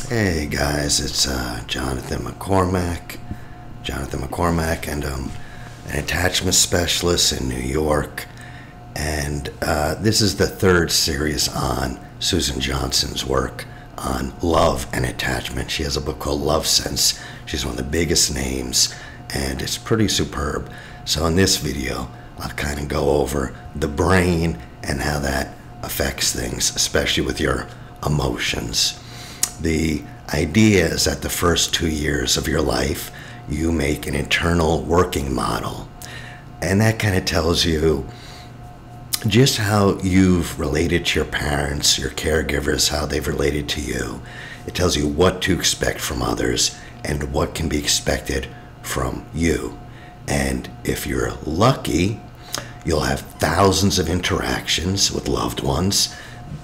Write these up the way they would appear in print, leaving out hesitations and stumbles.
Hey guys, it's Jonathan McCormack, and I'm an attachment specialist in New York. And this is the third series on Susan Johnson's work on love and attachment. She has a book called Love Sense. She's one of the biggest names, and it's pretty superb. So in this video, I'll kind of go over the brain and how that affects things, especially with your emotions. The idea is that the first 2 years of your life, you make an internal working model. And that kind of tells you just how you've related to your parents, your caregivers, how they've related to you. It tells you what to expect from others and what can be expected from you. And if you're lucky, you'll have thousands of interactions with loved ones,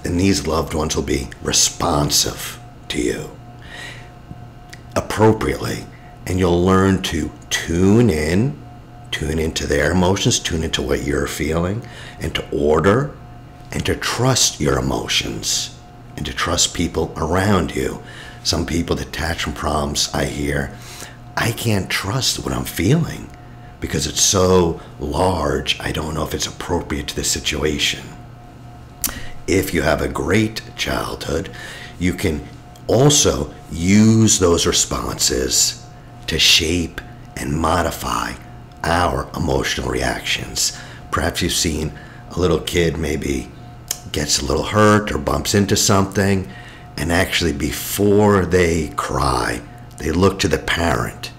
and these loved ones will be responsive to you appropriately, and you'll learn to tune into their emotions, tune into what you're feeling, and to order and to trust your emotions and to trust people around you. Some people with attachment problems, I hear, I can't trust what I'm feeling because it's so large, I don't know if it's appropriate to the situation. If you have a great childhood, you can also use those responses to shape and modify our emotional reactions. Perhaps you've seen a little kid maybe gets a little hurt or bumps into something, and actually before they cry, they look to the parent.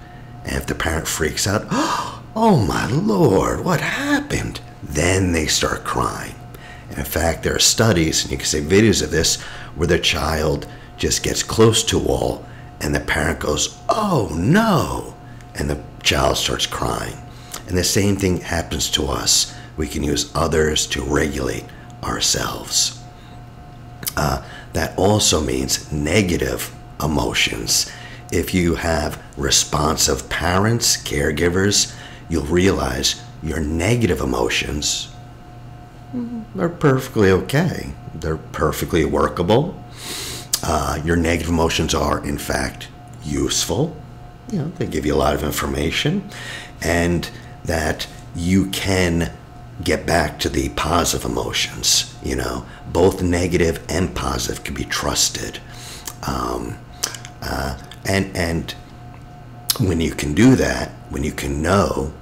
And if the parent freaks out, oh my Lord, what happened? Then they start crying. And in fact, there are studies, and you can see videos of this, where the child just gets close to a wall and the parent goes, oh no, and the child starts crying. And the same thing happens to us. We can use others to regulate ourselves. That also means negative emotions. If you have responsive parents, caregivers, you'll realize your negative emotions are perfectly okay. They're perfectly workable. Your negative emotions are, in fact, useful. You know, they give you a lot of information, and that you can get back to the positive emotions. You know, both negative and positive can be trusted. And when you can do that, when you can know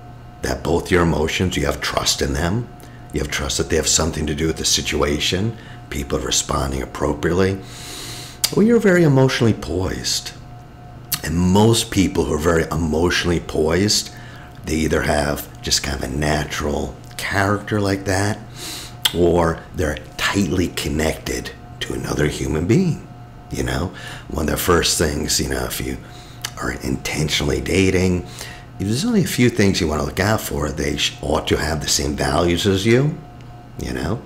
that both your emotions, you have trust in them, you have trust that they have something to do with the situation, people are responding appropriately, well, you're very emotionally poised. And most people who are very emotionally poised, they either have just kind of a natural character like that, or they're tightly connected to another human being. You know, one of the first things, you know, if you are intentionally dating, there's only a few things you want to look out for. They ought to have the same values as you, you know.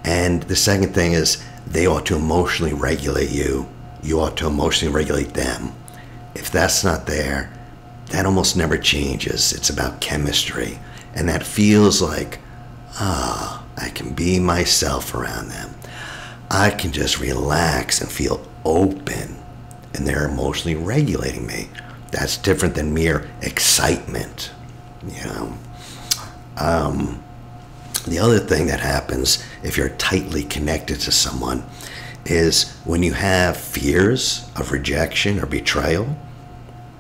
And the second thing is they ought to emotionally regulate you. You ought to emotionally regulate them. If that's not there, that almost never changes. It's about chemistry. And that feels like, I can be myself around them. I can just relax and feel open, and they're emotionally regulating me. That's different than mere excitement, you know. The other thing that happens if you're tightly connected to someone is when you have fears of rejection or betrayal,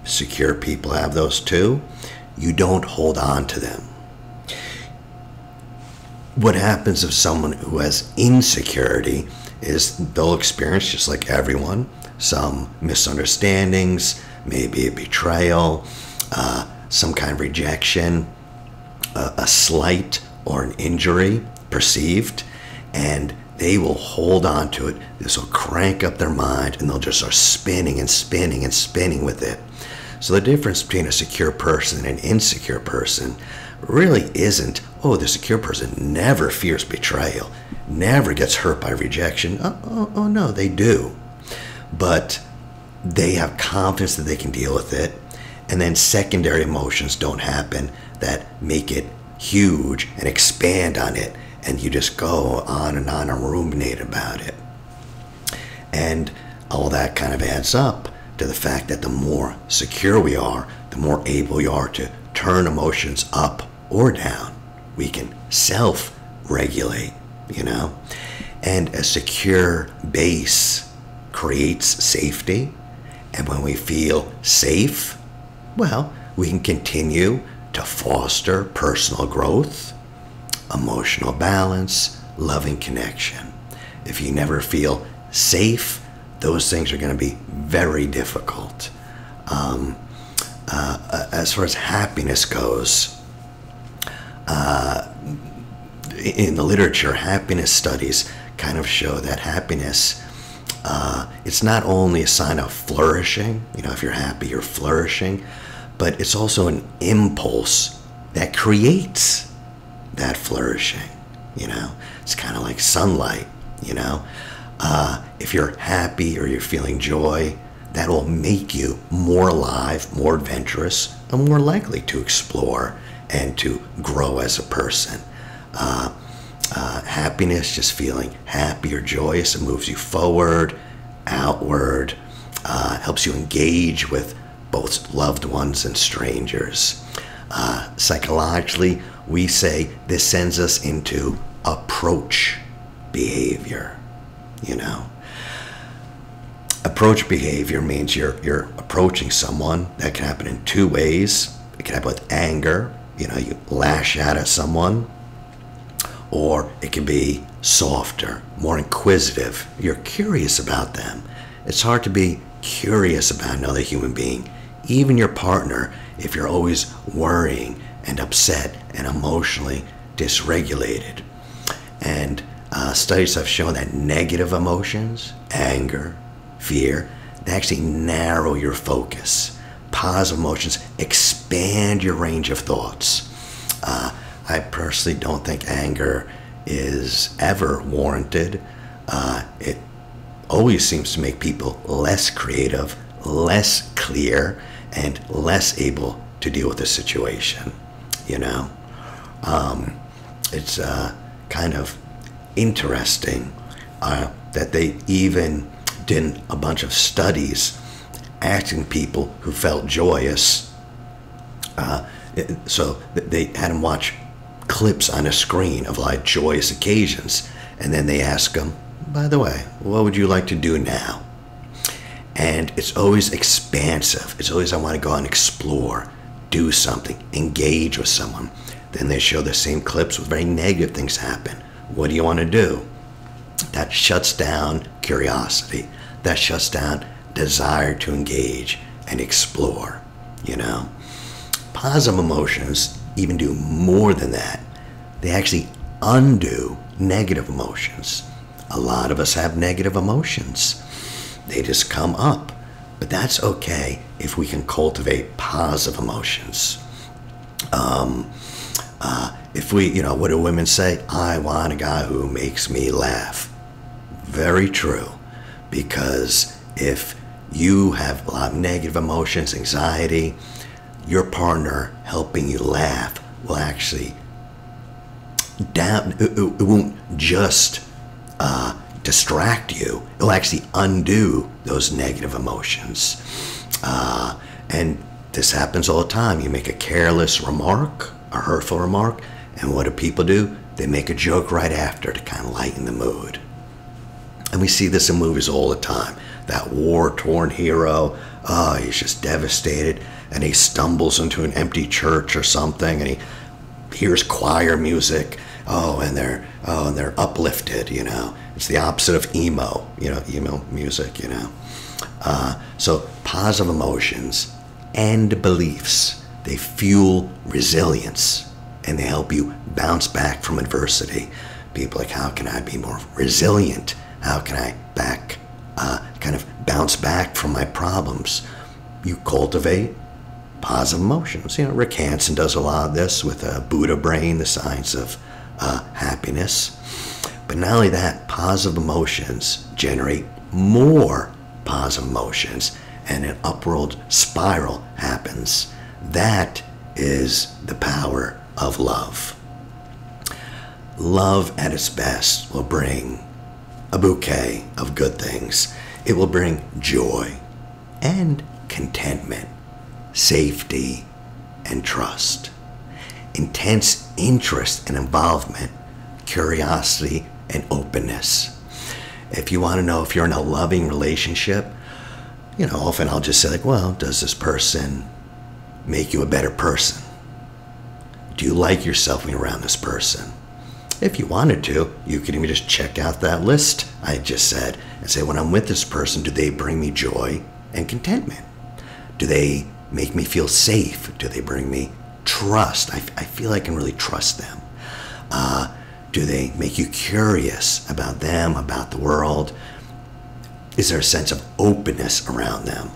secure people have those too, you don't hold on to them. What happens if someone who has insecurity is they'll experience, just like everyone, some misunderstandings, maybe a betrayal, some kind of rejection, a slight or an injury perceived, and they will hold on to it. This will crank up their mind, and they'll just start spinning and spinning and spinning with it. So the difference between a secure person and an insecure person really isn't, oh, the secure person never fears betrayal, never gets hurt by rejection. Oh no, they do. But they have confidence that they can deal with it, and then secondary emotions don't happen that make it huge and expand on it, and you just go on and ruminate about it. And all that kind of adds up to the fact that the more secure we are, the more able we are to turn emotions up or down. We can self-regulate, you know? And a secure base creates safety. And when we feel safe, well, we can continue to foster personal growth, emotional balance, loving connection. If you never feel safe, those things are going to be very difficult. As far as happiness goes, in the literature, happiness studies kind of show that happiness, it's not only a sign of flourishing, you know, if you're happy, you're flourishing, but it's also an impulse that creates that flourishing, you know. It's kind of like sunlight, you know. If you're happy or you're feeling joy, that will make you more alive, more adventurous, and more likely to explore and to grow as a person. Happiness, just feeling happy or joyous, it moves you forward, outward, helps you engage with both loved ones and strangers. Psychologically, we say this sends us into approach behavior, you know. Approach behavior means you're approaching someone. That can happen in two ways. It can happen with anger, you know, you lash out at someone, or it can be softer, more inquisitive. You're curious about them. It's hard to be curious about another human being, even your partner, if you're always worrying and upset and emotionally dysregulated. And studies have shown that negative emotions, anger, fear, they actually narrow your focus. Positive emotions expand your range of thoughts. I personally don't think anger is ever warranted. It always seems to make people less creative, less clear, and less able to deal with the situation, you know. It's kind of interesting that they even did a bunch of studies asking people who felt joyous. So they had them watch clips on a screen of like joyous occasions, and then they ask them, by the way, what would you like to do now? And it's always expansive. It's always, I want to go and explore, do something, engage with someone. Then they show the same clips with very negative things happen. What do you want to do? That shuts down curiosity. That shuts down desire to engage and explore, you know. Positive emotions even do more than that. They actually undo negative emotions. A lot of us have negative emotions. They just come up. But that's okay if we can cultivate positive emotions. If we, you know, what do women say? I want a guy who makes me laugh. Very true. Because if you have a lot of negative emotions, anxiety, your partner helping you laugh will actually it won't just distract you. It'll actually undo those negative emotions. And this happens all the time. You make a careless remark, a hurtful remark, and what do people do? They make a joke right after to kind of lighten the mood. And we see this in movies all the time. That war-torn hero, he's just devastated, and he stumbles into an empty church or something, and he hears choir music, and they're uplifted, you know. It's the opposite of emo, you know, emo music, you know. So positive emotions and beliefs, they fuel resilience, and they help you bounce back from adversity. People are like, how can I be more resilient? How can I kind of bounce back from my problems? You cultivate positive emotions. You know, Rick Hansen does a lot of this with Buddha Brain, the science of happiness. But not only that, positive emotions generate more positive emotions, and an upward spiral happens. That is the power of love. Love at its best will bring a bouquet of good things. It will bring joy and contentment, safety and trust, intense interest and involvement, curiosity and openness. If you want to know if you're in a loving relationship, often I'll just say like, well, does this person make you a better person? Do you like yourself when you're around this person? If you wanted to, you could even just check out that list I just said and say, when I'm with this person, do they bring me joy and contentment? Do they make me feel safe? Do they bring me trust? I feel I can really trust them. Do they make you curious about them, about the world? Is there a sense of openness around them?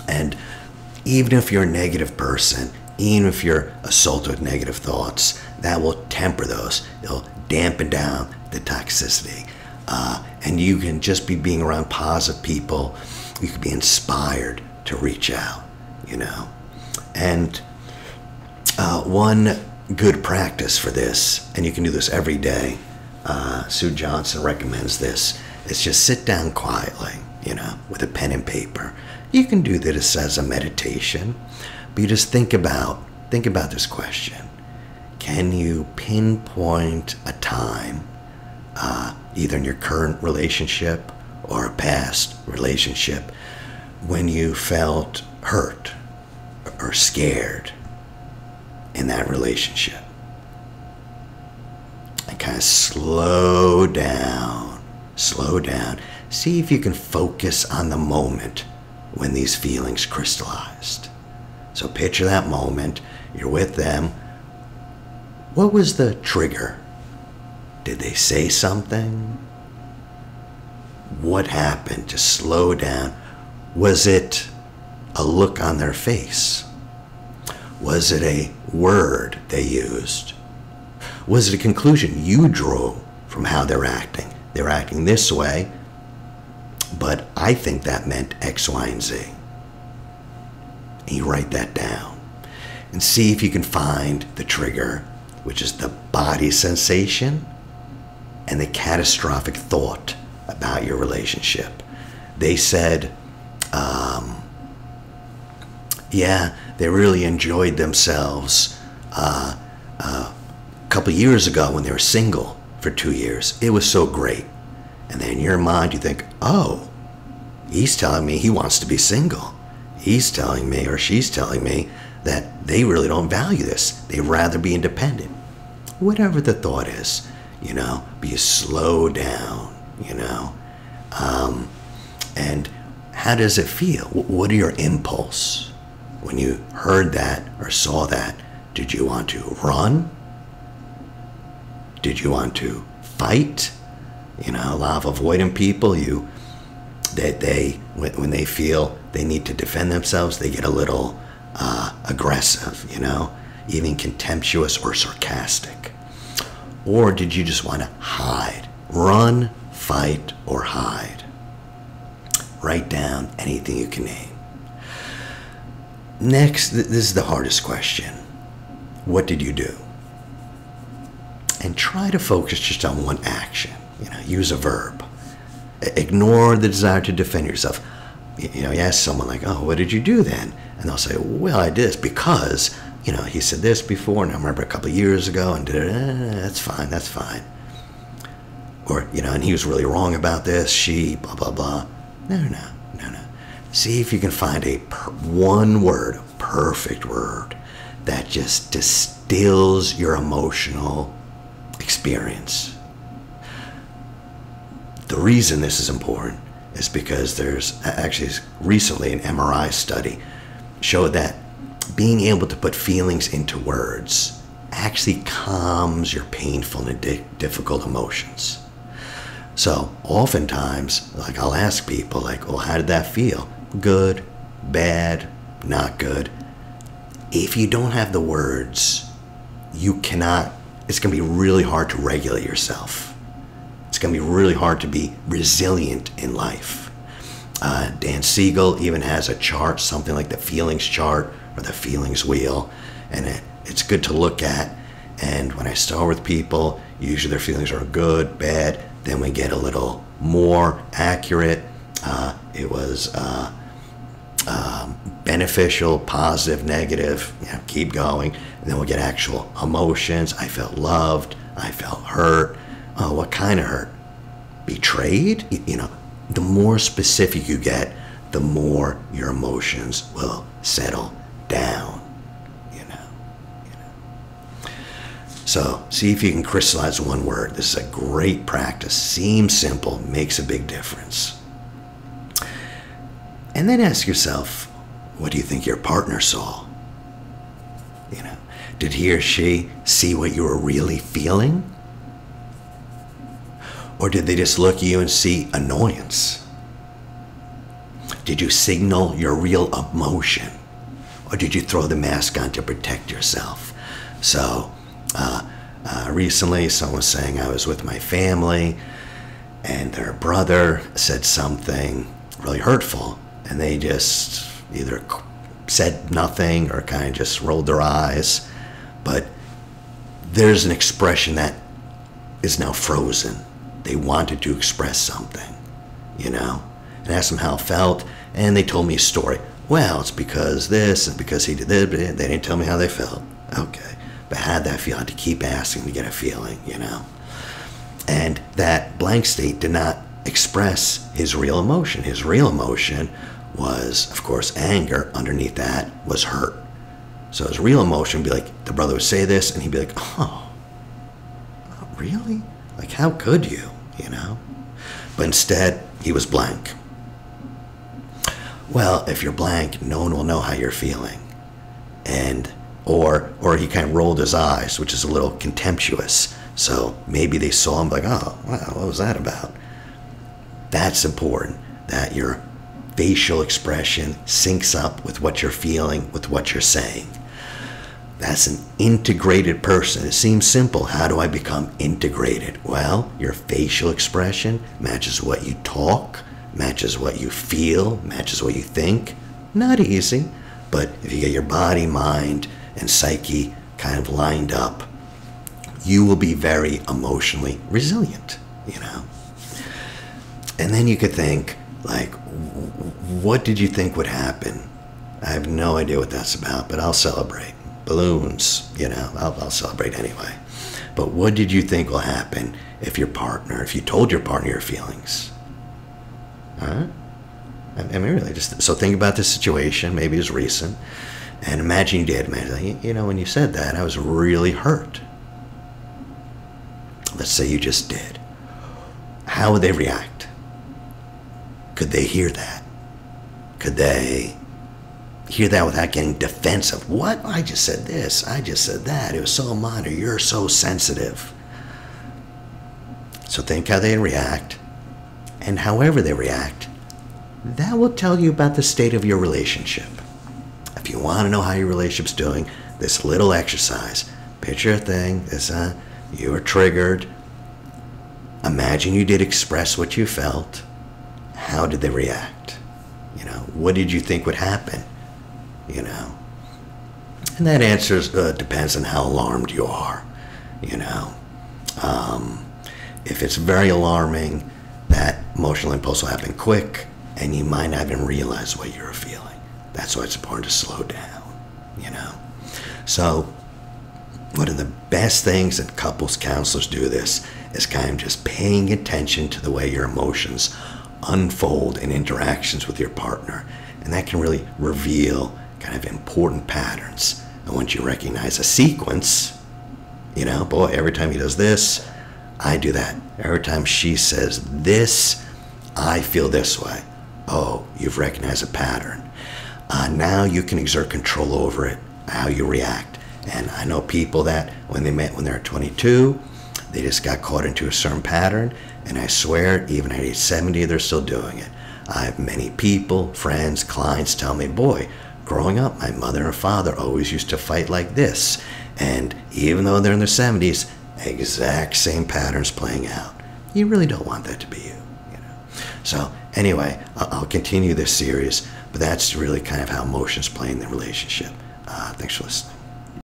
And even if you're a negative person, even if you're assaulted with negative thoughts, that will temper those. It'll dampen down the toxicity. And you can just be being around positive people. You can be inspired to reach out, And one good practice for this, and you can do this every day, Sue Johnson recommends this, is just sit down quietly, with a pen and paper. You can do this as a meditation, but you just think about this question. Can you pinpoint a time, either in your current relationship or a past relationship, when you felt hurt or scared in that relationship? And kind of slow down. See if you can focus on the moment when these feelings crystallized. So picture that moment, you're with them. What was the trigger? Did they say something? What happened? Just slow down. Was it a look on their face? Was it a word they used? Was it a conclusion you drew from how they're acting? They're acting this way, but I think that meant X, Y, and Z. And you write that down and see if you can find the trigger, which is the body sensation and the catastrophic thought about your relationship. They said, yeah, they really enjoyed themselves a couple years ago when they were single for 2 years. It was so great. And then in your mind you think, oh, he's telling me he wants to be single. He's telling me, or she's telling me, that they really don't value this. They'd rather be independent. Whatever the thought is, but you slow down, and how does it feel? What are your impulse? When you heard that or saw that, did you want to run? Did you want to fight? A lot of avoidant people, when they feel they need to defend themselves, they get a little aggressive, even contemptuous or sarcastic. Or did you just want to hide? Run, fight, or hide? Write down anything you can name. Next, this is the hardest question. What did you do? And try to focus just on one action. Use a verb. Ignore the desire to defend yourself. You ask someone like, oh, what did you do then? And they'll say, well, I did this because, he said this before, and I remember a couple of years ago, and that's fine. Or, and he was really wrong about this, she, blah, blah, blah. No. See if you can find one word, a perfect word, that just distills your emotional experience. The reason this is important is because there's actually recently an MRI study showed that being able to put feelings into words actually calms your painful and difficult emotions. So oftentimes, I'll ask people well, how did that feel? Good, bad, not good. If you don't have the words, it's going to be really hard to regulate yourself. It's going to be really hard to be resilient in life. Dan Siegel even has a chart, something like the feelings chart or the feelings wheel, and it's good to look at. And when I start with people, usually their feelings are good, bad, then we get a little more accurate. It was beneficial, positive, negative. Keep going. And then we'll get actual emotions. I felt loved. I felt hurt. Oh, what kind of hurt? Betrayed? The more specific you get, the more your emotions will settle down. So see if you can crystallize one word. This is a great practice. Seems simple, makes a big difference. And then ask yourself, what do you think your partner saw? Did he or she see what you were really feeling? Or did they just look at you and see annoyance? Did you signal your real emotion? Or did you throw the mask on to protect yourself? So, recently someone was saying I was with my family and their brother said something really hurtful, and they just either said nothing or kind of just rolled their eyes. But there's an expression that is now frozen. They wanted to express something, and asked them how it felt, and they told me a story. Well, it's because this and because he did this, but they didn't tell me how they felt. Okay. But how did that feel? I had to keep asking to get a feeling, And that blank state did not express his real emotion. His real emotion was, of course, anger. Underneath that was hurt. So his real emotion would be like, the brother would say this, and he'd be like, oh, really? Like, how could you, But instead, he was blank. Well, if you're blank, no one will know how you're feeling. Or he kind of rolled his eyes, which is a little contemptuous. So maybe they saw him like, oh, wow, what was that about? That's important, that your facial expression syncs up with what you're feeling, with what you're saying. That's an integrated person. It seems simple. How do I become integrated? Well, your facial expression matches what you talk, matches what you feel, matches what you think. Not easy, but if you get your body, mind, and psyche kind of lined up, you will be very emotionally resilient, And then you could think, like, what did you think would happen? I have no idea what that's about, but I'll celebrate. Balloons, I'll celebrate anyway. But what did you think will happen if you told your partner your feelings? Huh? I mean, really, so think about this situation, maybe it's recent, and imagine you did. Imagine, when you said that, I was really hurt. Let's say you just did. How would they react? Could they hear that? Could they hear that without getting defensive? What? I just said this. I just said that. It was so minor. You're so sensitive. So think how they react, and however they react, that will tell you about the state of your relationship. If you want to know how your relationship's doing, this little exercise, picture a thing, you were triggered. Imagine you did express what you felt. How did they react? What did you think would happen? And that answer depends on how alarmed you are. If it's very alarming, that emotional impulse will happen quick, and you might not even realize what you're feeling. That's why it's important to slow down, So one of the best things that couples counselors do this is kind of just paying attention to the way your emotions unfold in interactions with your partner. And that can really reveal kind of important patterns. And once you recognize a sequence, boy, every time he does this, I do that. Every time she says this, I feel this way. Oh, you've recognized a pattern. Now you can exert control over it, how you react. And I know people that when they met when they were 22, they just got caught into a certain pattern, and I swear, even at age 70, they're still doing it. I have many people, friends, clients tell me, boy, growing up, my mother and father always used to fight like this. And even though they're in their 70s, exact same patterns playing out. You really don't want that to be you. So anyway, I'll continue this series, but that's really kind of how emotions play in the relationship. Thanks for listening.